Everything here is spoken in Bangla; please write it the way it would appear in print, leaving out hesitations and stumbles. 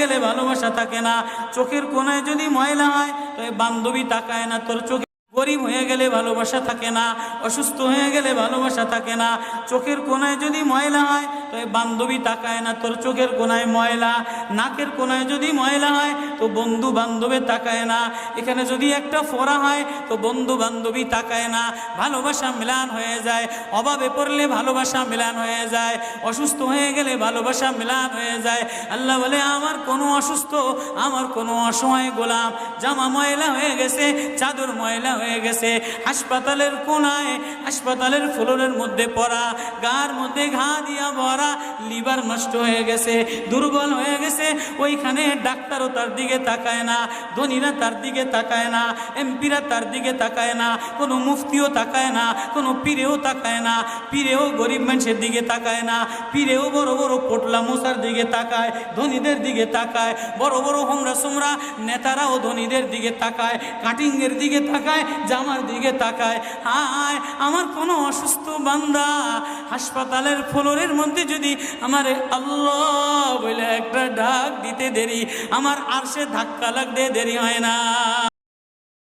গেলে ভালোবাসা থাকে না। চোখের কোণায় যদি ময়লা হয় তো বান্ধবী তাকায় না তোর চোখে। গরিব হয়ে গেলে ভালোবাসা থাকে না, অসুস্থ হয়ে গেলে ভালোবাসা থাকে না। চোখের কোণায় যদি ময়লা হয় তো বান্ধবী তাকায় না তোর চোখের কোণায় ময়লা। নাকের কোণায় যদি ময়লা হয় তো বন্ধু বান্ধবে তাকায় না। এখানে যদি একটা ফোড়া হয় তো বন্ধু বান্ধবী তাকায় না। ভালোবাসা মিলান হয়ে যায়। অভাবে পড়লে ভালোবাসা মিলান হয়ে যায়। অসুস্থ হয়ে গেলে ভালোবাসা মিলান হয়ে যায়। আল্লাহ বলে আমার কোনো অসুস্থ, আমার কোনো অসহায় গোলাম জামা ময়লা হয়ে গেছে, চাদর ময়লা হয়ে গেছে, হাসপাতালের কোনায় হাসপাতালের ফ্লোরের মধ্যে পড়া, গার মধ্যে ঘা দিয়া ভরা, লিভার নষ্ট হয়ে গেছে, দুর্বল হয়ে গেছে, ওইখানে ডাক্তারও তার দিকে তাকায় না, ধনীরা তার দিকে তাকায় না, এমপিরা তার দিকে তাকায় না, কোনো মুফতিও তাকায় না, কোনো পীরেও তাকায় না। পীরেও গরিব মানুষের দিকে তাকায় না। পীরেও বড় বড় পোটলা মশার দিকে তাকায়, ধনীদের দিকে তাকায়। বড় বড় হোমরা সোমরা নেতারাও ধনীদের দিকে তাকায়, কাটিংয়ের দিকে তাকায়, জামার দিকে তাকায়। হায় আমার কোনো অসুস্থ বান্দা হাসপাতালের ফ্লোরের মধ্যে যদি আমার আল্লাহ বলে একটা ডাক দিতে দেরি, আমার আরশে ধাক্কা লাগতে দেরি হয় না।